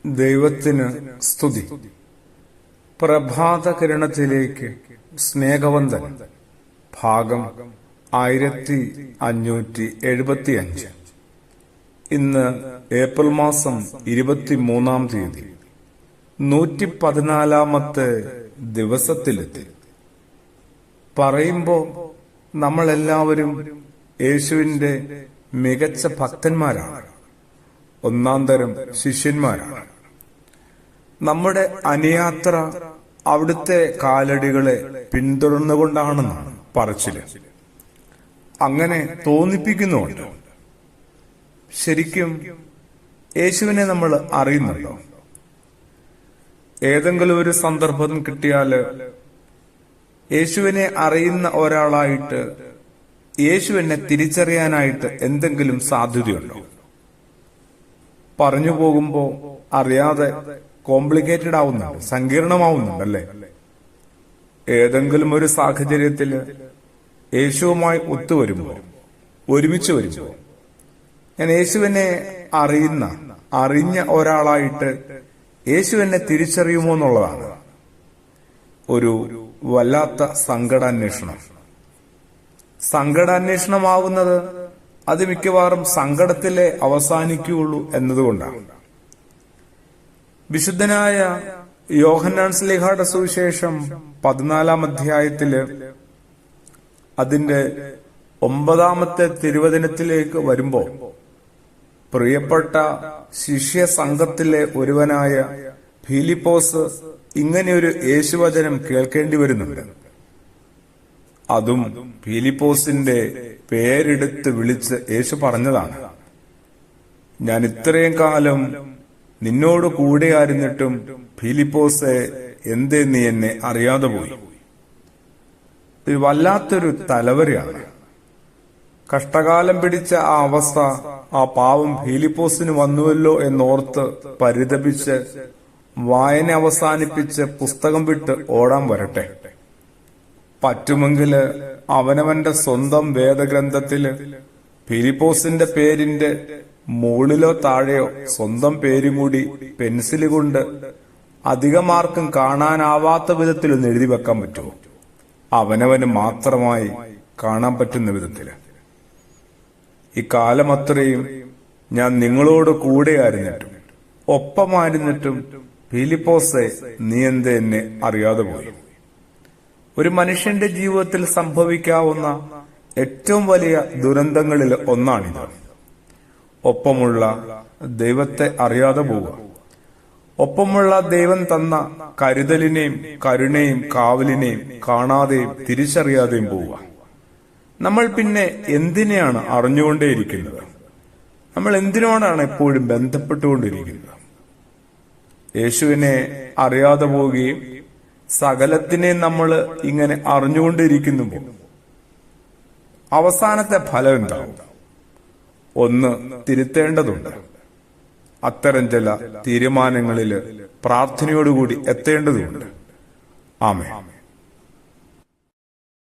ദൈവത്തിന് സ്തുതി. പ്രഭാത കിരണത്തിലേക്ക് സ്നേഹവന്തൻ. ഭാഗം 1575. ഇന്ന് ഏപ്രിൽ മാസം 23-ാം തീയതി 114-ാമത്തെ ദിവസത്തിലെത്തി. പറയുമ്പോ നമ്മളെല്ലാവരും യേശുവിന്റെ മികച്ച ഭക്തന്മാരാണ്, ഒന്നാം തരം ശിഷ്യന്മാരാണ്. നമ്മുടെ അനുയാത്ര അവിടുത്തെ കാലടികളെ പിന്തുടർന്നുകൊണ്ടാണെന്നാണ് പറച്ചില്. അങ്ങനെ തോന്നിപ്പിക്കുന്നുണ്ട്. ശരിക്കും യേശുവിനെ നമ്മൾ അറിയുന്നുണ്ടോ? ഏതെങ്കിലും ഒരു സന്ദർഭം കിട്ടിയാല് യേശുവിനെ അറിയുന്ന ഒരാളായിട്ട് യേശുവിനെ തിരിച്ചറിയാനായിട്ട് എന്തെങ്കിലും സാധ്യതയുണ്ടോ? പറഞ്ഞു പോകുമ്പോ അറിയാതെ കോംപ്ലിക്കേറ്റഡ് ആവുന്നുണ്ട്, സങ്കീർണമാവുന്നുണ്ടല്ലേ? ഏതെങ്കിലും ഒരു സാഹചര്യത്തില് യേശുവുമായി ഒത്തുവരുമ്പോ, ഒരുമിച്ച് വരുമ്പോ, ഞാൻ യേശുവിനെ അറിഞ്ഞ ഒരാളായിട്ട് യേശുവിനെ തിരിച്ചറിയുമോ എന്നുള്ളതാണ് ഒരു വല്ലാത്ത സങ്കടാന്വേഷണമാവുന്നത്. അത് മിക്കവാറും സങ്കടത്തിലെ അവസാനിക്കുകയുള്ളൂ എന്നതുകൊണ്ടാണ്. വിശുദ്ധനായ യോഹന്നാൻ ശ്ലീഹായുടെ സുവിശേഷം 14-ാം അധ്യായത്തില് അതിന്റെ 9-ാമത്തെ തിരുവചനത്തിലേക്ക് വരുമ്പോ പ്രിയപ്പെട്ട ശിഷ്യ സംഘത്തിലെ ഒരുവനായ ഫിലിപ്പോസ് ഇങ്ങനെയൊരു യേശുവചനം കേൾക്കേണ്ടി വരുന്നുണ്ട്. അതും ഫിലിപ്പോസിന്റെ പേരെടുത്ത് വിളിച്ച് യേശു പറഞ്ഞതാണ്. ഞാൻ ഇത്രയും കാലം നിന്നോട് കൂടെയായിരുന്നിട്ടും ഫിലിപ്പോസെ, എന്തേ നീ എന്നെ അറിയാതെ പോയി? ഇത് വല്ലാത്തൊരു തലവരെയാണ്. കഷ്ടകാലം പിടിച്ച ആ അവസ്ഥ ആ പാവം ഫിലിപ്പോസിന് വന്നുവല്ലോ എന്നോർത്ത് പരിതപിച്ച് വായന അവസാനിപ്പിച്ച് പുസ്തകം വിട്ട് ഓടാൻ വരട്ടെ. പറ്റുമെങ്കില് അവനവന്റെ സ്വന്തം വേദഗ്രന്ഥത്തില് ഫിലിപ്പോസിന്റെ പേരിന്റെ മുകളിലോ താഴെയോ സ്വന്തം പേരും കൂടി പെൻസില് കൊണ്ട് അധികമാർക്കും കാണാനാവാത്ത വിധത്തിലൊന്ന് എഴുതി വെക്കാൻ പറ്റുമോ? അവനവന് മാത്രമായി കാണാൻ പറ്റുന്ന വിധത്തില്. ഈ കാലം അത്രയും ഞാൻ നിങ്ങളോട് കൂടെയായിരുന്നിട്ടും ഒപ്പമായിരുന്നിട്ടും ഫിലിപ്പോസെ, നീ എന്തേ എന്നെ അറിയാതെ പോയി? ഒരു മനുഷ്യന്റെ ജീവിതത്തിൽ സംഭവിക്കാവുന്ന ഏറ്റവും വലിയ ദുരന്തങ്ങളിൽ ഒന്നാണിത്. ഒപ്പമുള്ള ദൈവത്തെ അറിയാതെ പോവുക. ഒപ്പമുള്ള ദൈവം തന്ന കരുതലിനെയും കരുണയും കാവലിനെയും കാണാതെയും തിരിച്ചറിയാതെയും പോവുക. നമ്മൾ പിന്നെ എന്തിനെയാണ് അറിഞ്ഞുകൊണ്ടേയിരിക്കുന്നത്? നമ്മൾ എന്തിനോടാണ് എപ്പോഴും ബന്ധപ്പെട്ടുകൊണ്ടിരിക്കുന്നത്? യേശുവിനെ അറിയാതെ പോവുകയും സകലത്തിനെ നമ്മൾ ഇങ്ങനെ അറിഞ്ഞുകൊണ്ടിരിക്കുമ്പോൾ അവസാനത്തെ ഫലം എന്താവും? ഒന്ന്, തിരുത്തേണ്ടതുണ്ട്. അത്തരം ചില തീരുമാനങ്ങളിൽ പ്രാർത്ഥനയോടുകൂടി എത്തേണ്ടതുണ്ട്. ആമേൻ.